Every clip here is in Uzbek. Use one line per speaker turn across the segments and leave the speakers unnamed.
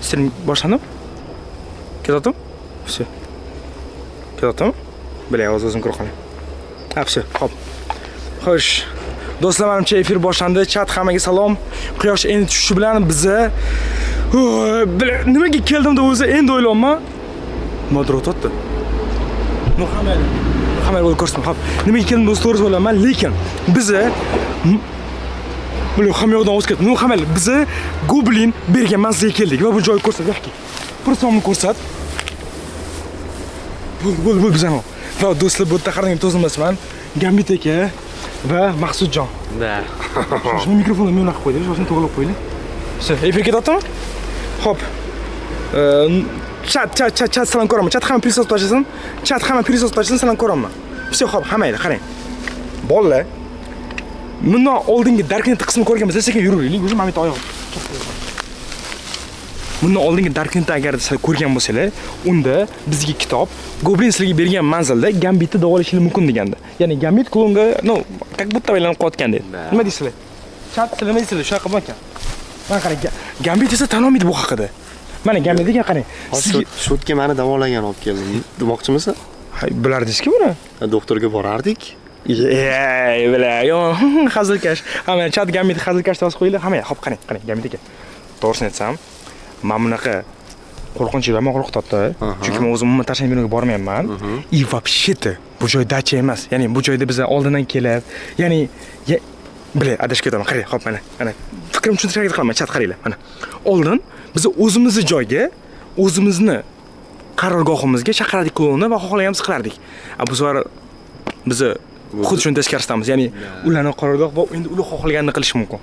Stream boshlanib. Keladim? Все. Keladim? Bilay, o'zim ko'rib qolay. Yaxshi, xo'p. Xo'sh. Do'stlar, menimcha efir boshlandi. Chat hammaga salom. Quyosh endi tushishi bilan biza nimaga keldim-da o'zi endi o'ylayapman. Modro o'tdi. Hamma bo'lib ko'rsin. Xo'p. Nimaga keldim do'st to'g'ri o'ylayman, lekin biza Buni hamma yoqdan o'zib ketdi. Nu hamma biza Goblin bergan manzilga keldik va bu joyni ko'rsat, yo'qki. Pursomni ko'rsat. Bul bizani. Va do'stlar, bu yerda qarang, to'zilmasman. Gambit aka va Maqsudjon.
Da.
Shuni mikrofonni men yoqib qo'ydik, shuni to'g'rilab qo'ydik. Efir ketyaptimi? Xo'p. Chat salom ko'raman. Chat hamma prisos tashlasin. Chat hamma prisos tashlasin, salom ko'raman. Все, xo'p, hammaylar qarang. Bolalar bundan oldingi Darknet qismini ko'rganmiz, sekin yuraveraylik. O'zim Hamid oyoq. Bundan oldingi Darknetni agar siz ko'rgan bo'lsangiz, unda bizga kitob Goblin sizlarga bergan manzilda Gambitni davolashingiz mumkin degandi. Ya'ni Gambit klonga, как будто aylanib qotgan dedi. Nima deysizlar? Chat sizlar nima deysizlar? Shunaqa bo'lgan. Mana qarang, Gambit esa tan olmaydi bu haqida. Mana Gambit degan qarang.
Sizga shotga meni davolagan olib keldim. Demoqchimisan?
Hay, bilardingizki buni?
Doktorga borardik.
Yo, hazilkash. Hamma chat Gambit hazilkash deb qo'yinglar. Hamma, xo'p qarang, Gambit aka. To'g'risini aytsam, men bunaqa qo'rqinchli va qo'rqitadi. Chunki men o'zim umuman tashlab binoga bormayapman. И вообще-то bu joy dacha emas. Ya'ni bu joyda biz oldindan kelib, ya'ni adashib ketaman. Qarang, xo'p mana. Fikrimni tushuntirishga qilaman, chat qaranglar. Mana. Oldin biz o'zimizni joyga, o'zimizni qarorgohimizga chaqirdik klonni va xohlaganimizni qilardik. Bu safar biz xuddi shuni teskaristamiz. Ya'ni ularning qarorgoh va endi ular xohlaganini qilish mumkin.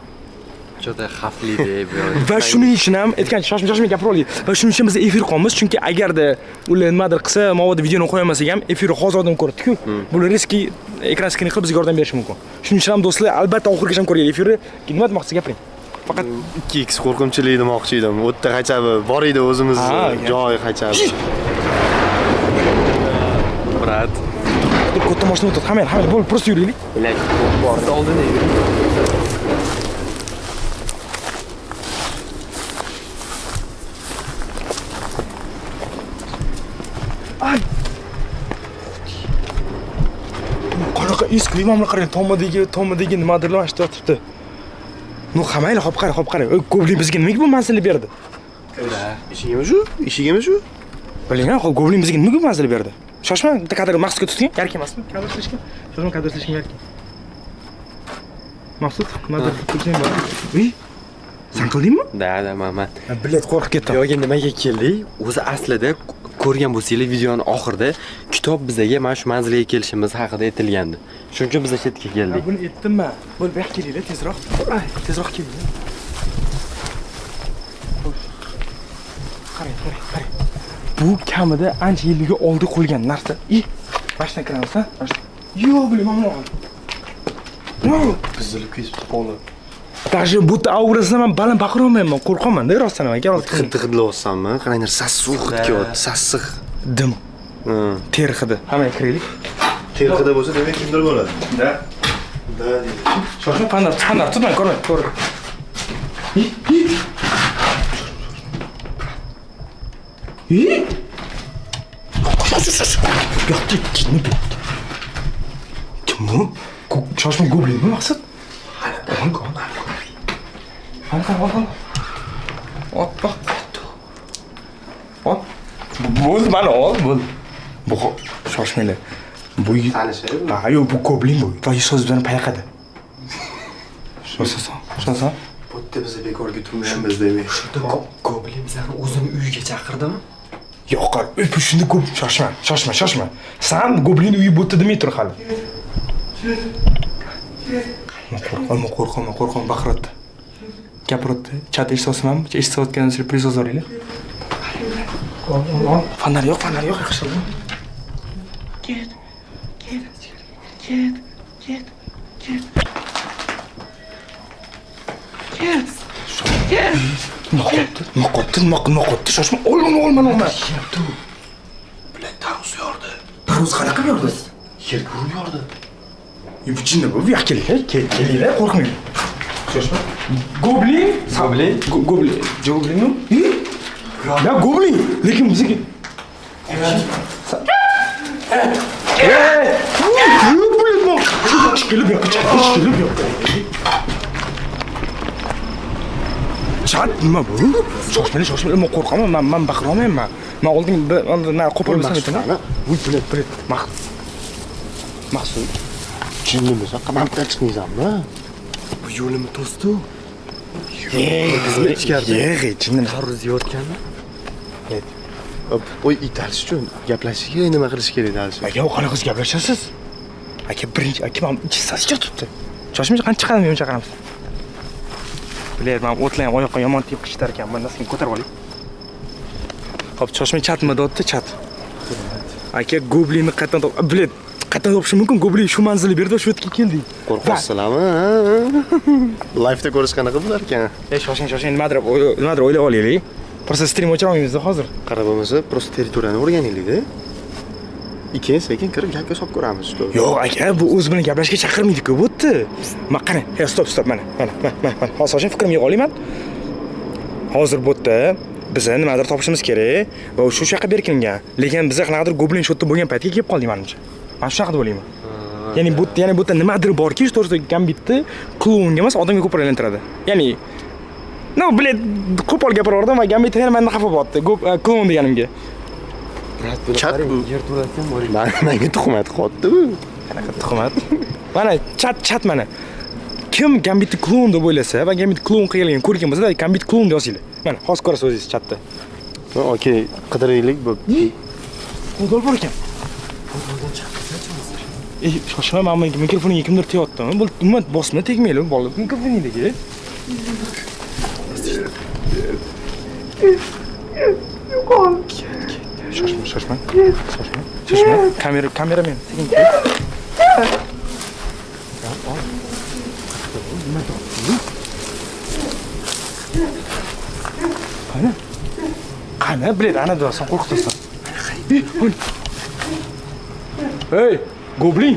Juda xavfli deb.
Va shuning uchun ham aytgancha shoshma gapiraylik. Va shuning uchun biz efir qilamiz, chunki agarda ular nimadir qilsa, mavoda videoni qo'yamasak ham efirni hozirdan ko'rdik-ku. Bular riski ekran skrin qilib bizga yordam berishi mumkin. Shuning uchun ham do'stlar, albatta oxirigacha ham ko'rgan efirni. Nima demoqchisiz gapiring. Faqat
2x qo'rqinchli demoqchi edim. U yerda qaychabi bor edi o'zimiz joy qaychabi. Brat.
Katta mashina o'tadi. Hamma bo'lib, просто yuraylik.
Bilak, bordi oldin yuring.
Ay. Qanaqa eski imomlar qarang, tomidagi nimadirlar mana shu yotibdi. Hammaylar hop qarang. Goblin bizga nimaga bu manzilni berdi?
Eshigimi shu?
Biling-a, Goblin bizga nimaga bu manzilni berdi? Shoshma, bitta kadr Maqsudga tutgan, yarki emasmi? Kadr qilishga. Shoshma kadr qilishga yarki. Maqsud, kadr qilishing bor. Sen qildingmi?
Da, man.
Bilet qo'rqib ketdim.
Yo'q, nimaga keldik? O'zi aslida ko'rgan bo'lsangiz videoning oxirida kitob bizga mana shu manzilga kelishimiz haqida aytilgandi. Shuning uchun biz chetga keldik.
Buni aytdimmi? Bu yoqqa kelinglar, tezroq. Tezroq kelinglar. Qarang. Bu kamida ancha yilga oldi qo'yilgan narsa. Mashina kiramiz, ha? Yo'q, bilmayman.
Buzilib ketibdi qoldi.
Даже bu aurasidan men baland baqira olmayman, qo'rqaman-da rostdan aka.
Hidlayapsanmi? Qaranglar, sassiq hidlayapti, sassiq.
Dim. Ter hidi. Hamma kiraylik.
Ter hidi bo'lsa, demak kimdir bo'ladi. Da. Deydi.
Shoshma, fanar, tutmang, ko'rmang, to'g'ri. Yo'q, kimni bu? Kim bu? Shoshma Goblinmi maqsad? Qani. Hoppa. Hop. Bo'l, mana ol, bo'l. Bu shoshmanglar. Bu yo'q, bu Goblin bu. Va so'z bilan payqadi. Shosa.
Bu yerda biz bekorga turmayapmiz demak. Shunda Goblin bizlarni o'zini uyiga chaqirdimi?
Yo'q, bu shunda ko'p shoshma. Sen Goblin uyi bo'tdi demay tur hali. Qo'rqma, baqiradi. Gapiradi. Chat eshitsangiz ham, eshitayotganingizni prizoz oringlar. Fanar yo'q, yaxshi. Ket. Noqotdi. Shoshma, olma. Bilet taruz yordi. Taruz qanaqa yordi?
Yerga urib yordi.
Bu jinni bu, yo'q kelinglar, qo'rqmang. Shoshma. Goblin? Joblinmi? Ya goblin, lekin bizga Chat nima bu? Shoshmang, men qo'rqaman. Men baqira olmayman. Men oldin qo'polmasam aytaman. Voy, bilet. Maqsud.
Jinnimiz, qamoqdan chiqmaysanmi?
Bu yo'limi to'sdi.
Bizni ichkarida. Jinnini
Tarvuz yeyotganmi?
Voy, italish uchun gaplashish kerak, nima qilish kerak dalish.
aka, qanaqa gaplashasiz? Aka, birinchi aka men ichsasiga turibdi. Shoshmay qancha chiqadimi, men chaqiramiz. Bilar, men o'tlayam oyoqqa yomon tiyib qichitar ekan. Men nasib ko'tarib olay. Xo'p, shoshmay chatmi dotdi, chat. Aka, goblinni qayerdan bilet qayerdan topish mumkin? Goblin shu manzilni berdi, shu yerga keldik.
Qo'rqasizlarmi? Live-da ko'rish qanaqa bo'lar ekan?
Shoshing, nimadir o'ylab olaylik. Просто stream o'chira olmaymiz hozir.
Qarab bo'lmasa, prosta territoriyani o'rganaylik-da. Sekin kirib gapga solib ko'ramiz.
Yo'q, aka, bu o'z bilan gaplashishga chaqirmaydi-ku, bu yerda. Men qani, stop, mana. Hozir fikrimga olayman. Hozir bu yerda biz nimadir topishimiz kerak va shu yoqqa berkingan. Lekin biz qanaqadir goblin shotda bo'lgan paytga kelib qoldik menimcha. Men shu haqida o'ylayman. Ya'ni bu yerda nimadir borki, to'g'risi Gambitni klonga emas, odamga ko'p aylantiradi. Ya'ni bilet qo'pol gapiraverdim va Gambit yana mendan xafa bo'lyapti. Klon deganimga.
Chat bu
yerto'latgan bor.
Menga tuhmat qotdi bu.
Qanaqa tuhmat? Mana chat mana. Kim Gambitni klon deb o'ylasa va Gambit klon qilgan ko'rgan bo'lsa, Gambit klon deb yozinglar. Mana hozir ko'rasiz o'zingiz chatda.
Okey, qidiraylik bu.
Qo'dol bor ekan. Shoshma, men mikrofoniga kimdir teyaptimi? Bu ummat bosma tegmayli, bola mikrofonidagi. Shoshma. Kameramen. Qani, bilet, ana do'stim qo'rqitasan. Hey, goblin.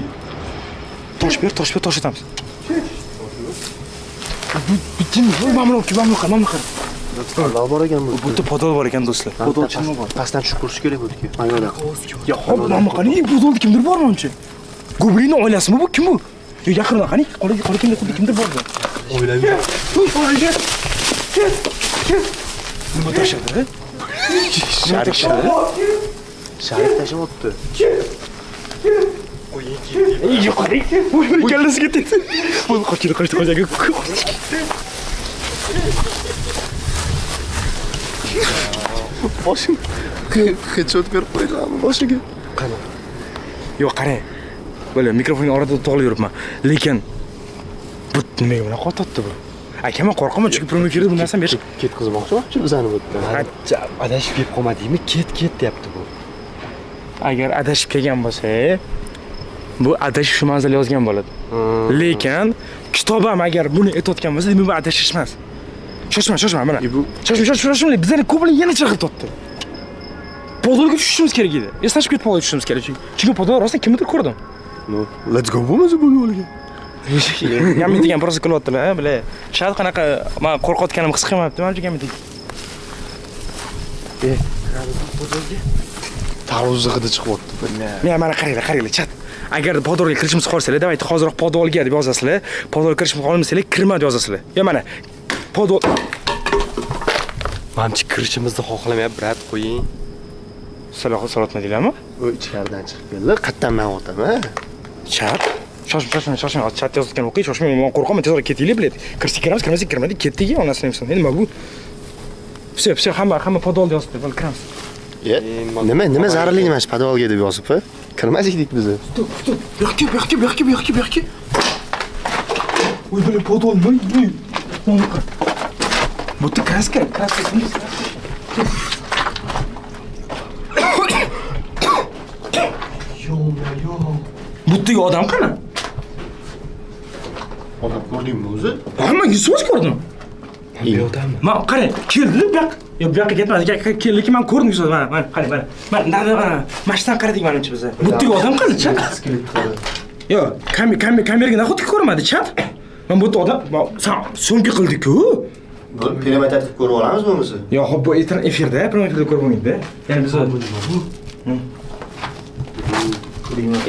Tosh ber, tosh etamiz. Bitin, mamnun qil.
Alloh bor ekan bu.
Bu yerda podol bor ekan do'stlar.
Podol chinmi bor? Pastdan tushib ko'rish kerak bu-ku. Ayollar.
Ya, hop, mana qani, podolda kimdir bormi uncha? Goblinning oilasimi bu? Kim bu? Yo, yaqinda qani, qora kimdir bordi.
O'ylayman.
Ket. Nima tashadi?
Sharif tashyapti.
Ey, qani. Voy, kallasiga tegdi. Voy, qochdi.
Boshim headshot berib qo'yganmi boshiga?
Qani? Yo'q, qarang. Böyle mikrofonning orasida to'g'ri yuribman. Lekin bu nimaga bunaqa qotyapti bu? Aka, men qo'rqaman, chunki promil kirdi bu narsani berish.
Ketkizmoqchi bizani bu yerda.
Ajab,
Adashib kelib qolmadingmi? Ket deyapti bu.
Agar adashib kelgan bo'lsa, bu adashish shu manzilga yozgan bo'ladi. Lekin kitobam agar buni aytayotgan bo'lsa, demak bu adashish emas. Shoshma mana. Shoshma, bizlarni ko'plar yana chaqirib podolga tushishimiz kerak edi. Eslashib ketib podolga tushishimiz kerak. Chunki podol rostdan kimnidir ko'rdim.
Let's go bo'lmasa bu yo'lga.
Gambit degan prosta qilyaptilar, bilar. Shart qanaqa men qo'rqayotganimni his qilmayapti, menimcha Gambit.
Tarvuz hidi chiqyapti.
Mana qaranglar, chat. Agar podolga kirishimiz qolsalar, davayt hozirroq podolga deb yozasizlar. Podol kirishimiz qolmasanglar, kirma deb yozasizlar. Ya mana podol
Menimcha kirishimizni xohlamayapti, brat, qo'ying.
Salatma deylarmi?
U ichkaridan chiqib keldi. Qayerdan men o'taman?
Chat. Shoshma. Chat yozayotgan o'qiy, shoshmang, men qo'rqaman, tezroq ketaylik, bilet. Kirmadik, ketdik, onasini deb. Nima bu? Все, hamma podolda yozibdi, bo'l kiramiz.
Nima zararli emas podolga deb yozib, kirmas edik biz.
Stop. Yo'qki. Voy, bilet podol nima? Bu yerda kraska. Bu yerdagi odam qani?
Odam ko'rdingmi o'zi?
Men yuzsiz ko'rdim.
Bu odammi?
Men qarang, keldi bu yoqqa. Yo'q, bu yoqqa ketmadi. Keldi, men ko'rdim yuzsiz. Mana, qarang. Mana. Mashtan qaradik menimcha biz. Bu yerdagi odam qani, chat? Yo'q, kameraga nahotki ko'rmadi, chat? Men bu yerda odam, sen so'nggi qildik-ku.
Bo'lib, perimeter qilib ko'rib olamiz bo'lmasa.
Yo, xo'p, bu efirda, efirda ko'rib bo'lmaydi-da. Ya'ni biz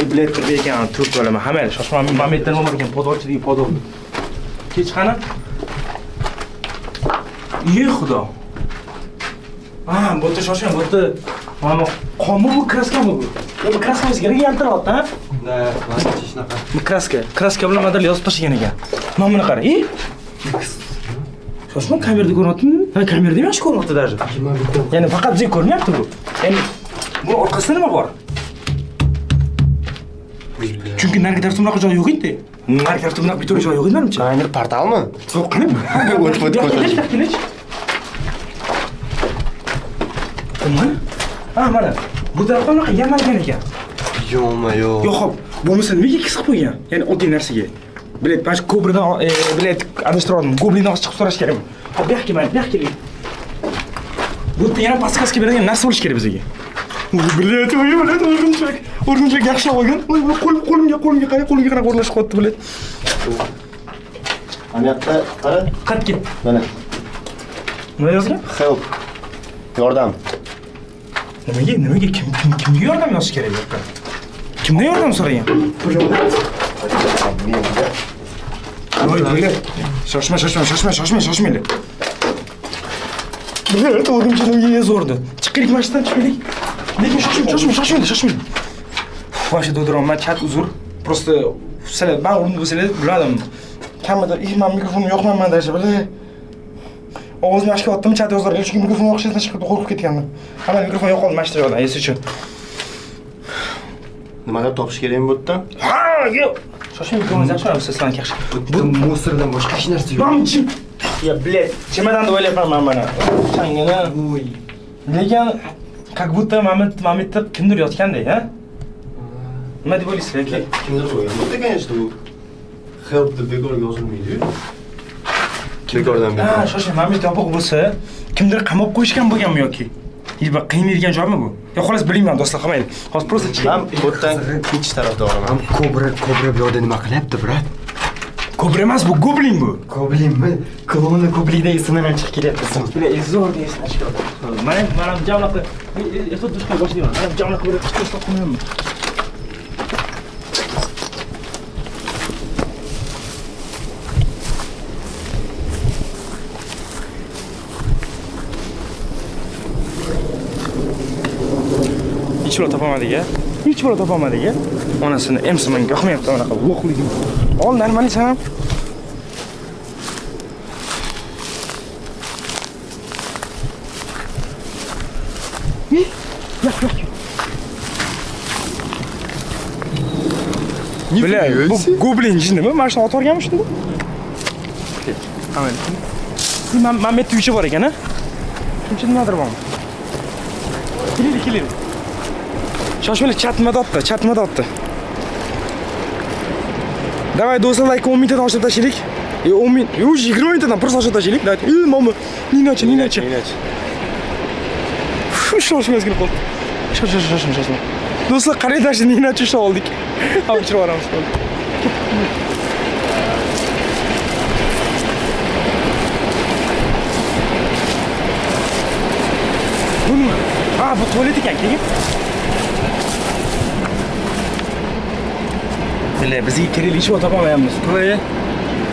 Iblet kirdi ekan, turk bo'lama. Hamma shoshma momentda nima bor ekan, podolchilik, podol. Kech qani? Ey xudo. Bu yerda shoshmang, bu yerda mana qonmi bu kraskami bu? Bu kraska o'ziga yaltiryapti, ha?
Da, mana shunaqa.
Bu kraska bilan model yozib tashlagan ekan. Mana buni qara. Shoshma kamerada ko'ryaptimi? Ha, kamerada yaxshi ko'ryapti даже. Ya'ni faqat bizga ko'rinyapti bu. Ya'ni bu orqasida nima bor? Chunki narigi tarafda bunaqa joy yo'q edi. Narigi tarafda bunaqa bitta joy yo'q edi menimcha.
Ayni portalmi?
Yo'q, qani?
O'tib ko'rsatish.
Mana. Bu tarafda bunaqa yamalgan ekan.
Yo'-ma-yo.
Yo'q, xo'p. Bo'lmasa nimaga qisib qo'ygan? Ya'ni oddiy narsaga. Bilet, bash kobridan, bilet adashtirdim. Goblindan chiqib so'rash kerakmi? Hop, bu yoqqa mana, bu yoqqa keling. Bu yerda yana paskaska beradigan narsa bo'lish kerak bizga. Bilet, o'rgimchak yaxshi olgan. Qo'limga qara, o'rnashib qoldi bilet.
Mana yoqda qara.
Qatga.
Mana.
Nima yozgan?
Help. Yordam.
Nimaga kimga yordam yozish kerak bu yerda? Kimdan yordam so'ragan? Voy, bilet. Shoshmanglar. Bilet, o'rgimchaklarga yozordi. Chiqaylik mashinadan chiqaylik. Lekin shoshmanglar. Voy, do'diraman, chat uzr. Просто sizlar men o'rnimda bo'lsangiz biladim. Kamida men mikrofonimni yoqmayman dasha, bilet. Ovozini ochib chat yozarga, chunki mikrofon yoqishdan chiqib qo'rqib ketganman. Hamma mikrofon yo'qoldi mashina joyda, esi uchun.
Nimalar topish kerakmi bu yerdan?
Ha, yo'q. Shoshmang, mikrofoningizni ochib sizlarga yaxshi.
Bu musirdan boshqa hech narsa yo'q.
Mamchim. Ya, bilet. Chemadanda o'ylayapman mana. Changana. Uy. Lekin как будто Mametda kimdir yotgandek, ha? Nima deb o'ylaysizlar?
Kimdir qo'ygan. Bu конечно bu help deb bekor yozilmaydi-yu. Bekordan bekor.
Ha, shoshmang, Mamet yopiq bo'lsa, kimdir qamab qo'yishgan bo'lganmi yoki? Yo'q, qiynaydigan joymi bu? Yo, xolos bilmayman, do'stlar, qamaylik. Hozir просто
Men bu yerdan ketish tarafdoriman.
Kobra bu yoqda nima qilyapti, brat?
Kobra emas, bu goblin bu.
Goblinmi? Kloni goblida esidan chiqib kelyapti.
Bile zo'r deysan chiqadi. Mana jamlaqa. Erta dushqa boshlayman. Mana jamlaqa bir chiqib qo'yaman. Hech bir topamadik-a. Onasini emsi menga yoqmayapti bunaqa lo'qligim. Ol, normalniy san. Bля, bu goblin jinnimi? Mana shuni otib olganmi shunda? Mana Mamet uychi bor ekan-a? Shuncha nimadir bormi? Keling. Shoshmanglar, chatmada otdi. Давай, do'stlar, like 10 minutdan oshirib tashlaylik. 10 minut, 20 minutdan просто oshirib tashlaylik. Mama, ninachi. Shoshmang qoldi. Shoshmang. Do'stlar, qarang, dashi ninachi ushlab oldik. Olib chiqib boramiz. Bu nima? Bu tualet ekan, keyin. Bile, bizga kerakli ish topamayapmiz. Qo'y.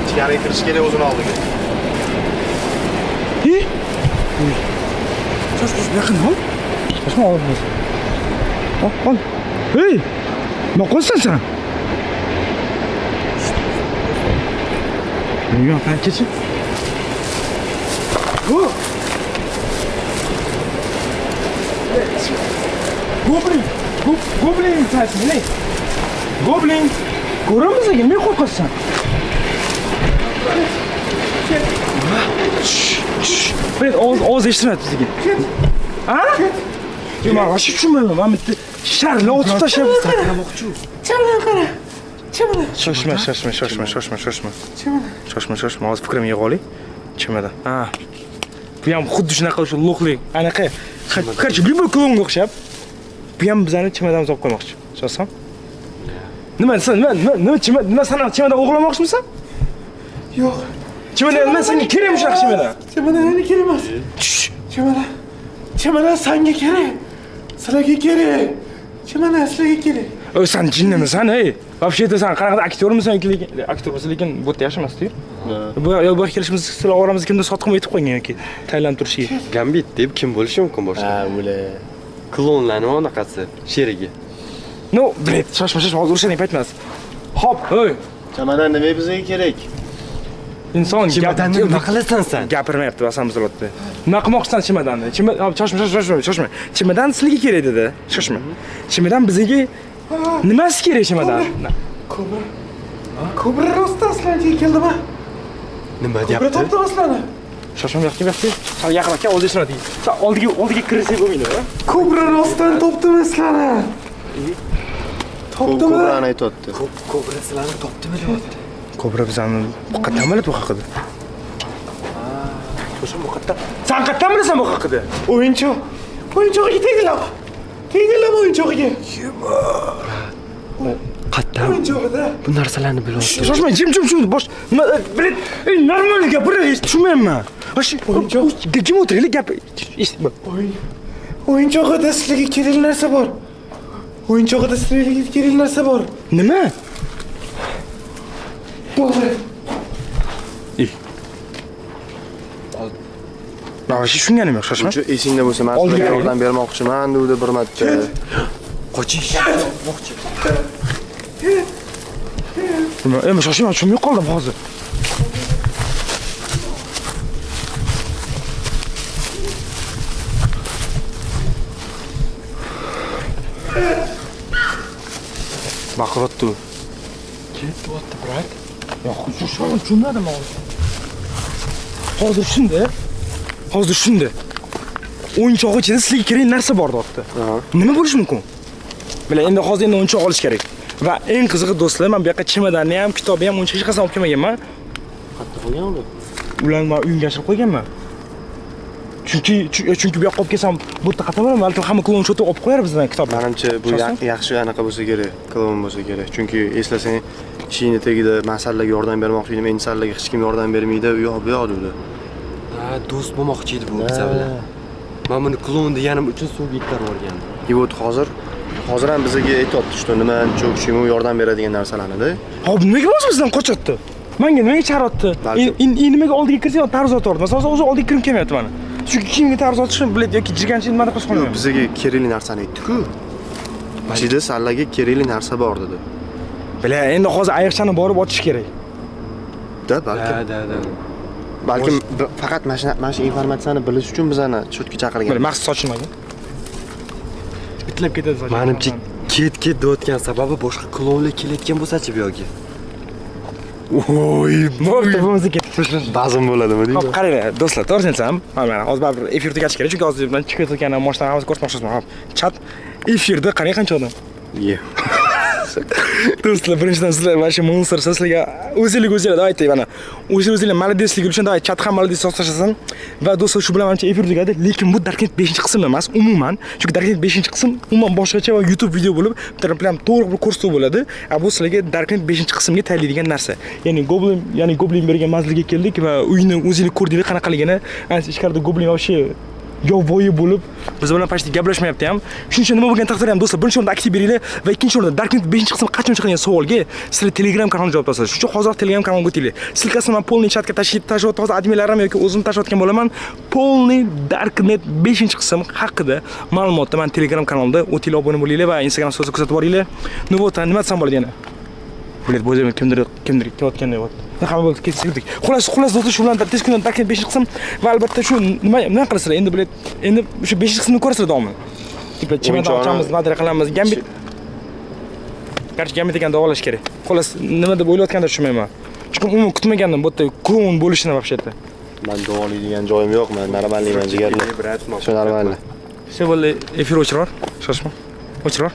Ichkariga kirish kerak o'zini oldiga.
Shosh, yaqin ol. Shoshma ol. Ol. Hey! Nima qilsan sen? Yo'q, qanchachi? Goblin sensin, ne? Goblin. Ko'ramiz ekan, men qo'rqasan. Bilet, ovoz eshitmayapti bizga. Ha? Yo'q, men g'ashib tushunmayman. Men bitta sharla otib tashlabmiz. Chimdan qara. Shoshma. Hozir fikrimni yig'ib oling. Chimada. Bu ham xuddi shunaqa o'sha lo'qlik. Anaqa. Qarchi, bir klonga o'xshab. Bu ham bizani chimadamiz olib qo'ymoqchi. Shoshsam. Nima san chimada o'g'irlamoqchimisan? Yo'q. Chimadan nima senga kerakmi shunaqa chimadan?
Chimadan meni kerak emas. Chimadan. Chimadan senga kerak. Sizlarga kerak. Chimadan sizlarga kerak.
Oy sen jinnimisan ey? Вообще-то sen qanaqa aktyormisan lekin aktyormisan lekin bu yerda yaxshimas-ku. Bu bu kelishimiz sizlar oramizda kimdir sotqin etib qo'ygan yoki tayland turishiga.
Gambit deb kim bo'lishi mumkin boshqa?
O'la.
Klonlarning anaqasi, sherigi.
No, bled, shoshma, hozir urushning payti emas. Hop, oy.
Chimadan nima bizga kerak?
Inson
Chimadanni nima qilasan sen?
gapirmayapti, vasam buzilyapti. Nima qilmoqchisan chimadanni? Shoshma. Chimadan sizga kerak dedi. Shoshma. Chimadan bizga nimasi kerak chimadan?
Kobra rostdan sizlarga keldimi?
Nima
Kobra
deyapti?
topdi sizlarni.
Shoshma, yoqdi. Sal yaqinlashgan o'zi ishonadi. Sal oldiga kirsak bo'lmaydi, ha?
Kobra rostdan topdimi sizlarni? Topdimi? Kobrani aytibdi.
Kobra sizlarni topdimi deyapti.
Kobra bizani qayerdan biladi bu haqida? Shoshma, bu qayerdan? Sen qayerdan bilasan bu haqida?
O'yinchoq. O'yinchoqqa tegdilarmi? Tegdilarmi o'yinchoqqa?
Qattam
O'yinchoqda.
bu narsalarni bilyapti.
Shoshma, jim bosh. Nima, bled, normal gapir, tushunmayapman.
O'yinchoq.
Jim o'tiraylik, gap.
O'yinchoqda sizlarga kerak narsa bor. O'yinchoqda sizlarga kerak narsa bor.
Nima?
Bo'ldi.
Mana shu tushunganim yo'q, shoshma.
Shu esingda bo'lsa, men sizlarga yordam bermoqchiman, degdi bir marta.
Qochish.
Endi shoshma, tushunmay qoldim hozir. Baqiryapti.
Ketyapti, brat.
Yo'q, shoshma, tushunmadim hozir. Hozir shunda. O'yinchoq ichida sizga kerak narsa bor deyapti. Nima bo'lishi mumkin? Bila endi hozir o'yinchoq olish kerak. Va eng qizig'i do'stlar, men bu yoqqa chimadanni ham, kitobni ham o'yinchoq hech qachon olib kelmaganman.
Qattiq bo'lgan uni.
Ularni men uyimga yashirib qo'yganman. Chunki bu yoqqa olib kelsam, bu yerda qatnab olaman, balkim hamma klon shotib olib qo'yar bizdan kitobni.
Menimcha bu yaxshi anaqa bo'lsa kerak, klon bo'lsa kerak. Chunki eslasang, ishingni tagida masallarga yordam bermoqchi edim, endi sallarga hech kim yordam bermaydi, u yoq bu yoq dedi.
Ha, do'st bo'lmoqchi edi bu biz bilan. Men buni klon deganim uchun suvga yetkazib yuborgandim.
И вот hozir ham bizga aytibdi, что nima cho'kishim yordam beradigan narsalarni-da.
Hop, nimaga o'zi bizdan qochyapti? Menga nimaga charyapti? Nimaga oldiga kirsa, tarz otardi. Masalan, o'zi oldiga kirib kelmayapti mana. Chunki kimga tarz otishni biladi yoki jirganchi nima qilish qolmaydi.
Bizga kerakli narsani aytdi-ku. Ichida sallarga kerakli narsa bor dedi.
Bila, endi hozir ayiqchani borib ochish kerak.
Da, balkim.
Da.
Balkim faqat mana shu informatsiyani bilish uchun bizani cho'tga chaqirgan.
Bila, maqsad sochilmagan. Bitlab ketadi soch.
Menimcha ket deyotgan sababi boshqa klonlar kelayotgan bo'lsa-chi bu yo'lga.
Voy,
Bo'pti, bo'lmasa ketib.
bazm bo'ladimi deydi.
Hop, qaranglar, do'stlar, to'g'risini aytsam, mana hozir baribir efirga chiqish kerak, chunki hozir men chiqib ketgan mashinalarni hozir ko'rsatmoqchiman. Hop, chat efirda qarang qancha odam.
Ye.
Do'stlar, birinchidan sizlar mana shu monster sizlarga o'zinglar aytay mana. O'zinglar malodeslik uchun da'vat chat ham malodeslik so'zlashasan va do'stlar shu bilan menimcha efir tugadi, lekin bu Darknet 5-qism emas, umuman. Chunki Darknet 5-qism umuman boshqacha va YouTube video bo'lib, bitta bilan to'liq bir ko'rsatuv bo'ladi. Bu sizlarga Darknet 5-qismga tayinlaydigan narsa. Ya'ni Goblin bergan manzilga keldik va uyni o'zinglar ko'rdinglar qanaqaligini. Ancha ichkarida Goblin вообще yovvoyi bo'lib, biz bilan почти gaplashmayapti ham. Shuning uchun nima bo'lgan taqdirda ham do'stlar, birinchi o'rinda aktiv beringlar va ikkinchi o'rinda Darknet 5-qism qachon chiqadigan savolga sizlar Telegram kanalga javob topasiz. Shuning uchun hozir Telegram kanalga o'tinglar. Silkasini men polniy chatga tashlab hozir adminlarim yoki o'zim tashlayotgan bo'laman. Polniy Darknet 5-qism haqida ma'lumotni men Telegram kanalida o'tinglar, obuna bo'linglar va Instagram storisida kuzatib boringlar. Nima bo'ldi, nima desam bo'ladi yana? Bilet bo'zim kimdir kelayotganda bo'ldi. Hamma bo'ldi, ketdik. Xullas do'stlar, shu bilan tez kundan Darknet 5-qism va albatta shu nima qilasizlar? Endi bilet, endi shu 5-qismni ko'rasizlar davomli. Tipa chimadan ochamiz, madra qilamiz, gambit. Gambit ekan davolash kerak. Xullas, nima deb o'ylayotganimni tushunmayman. Chunki umuman kutmagandim bu yerda klon bo'lishini вообще-то.
Men davolaydigan joyim yo'q, men normalniman jigarlar. Shu normalniy.
Все, bo'ldi, efir o'chiror. Shoshma. O'chiror.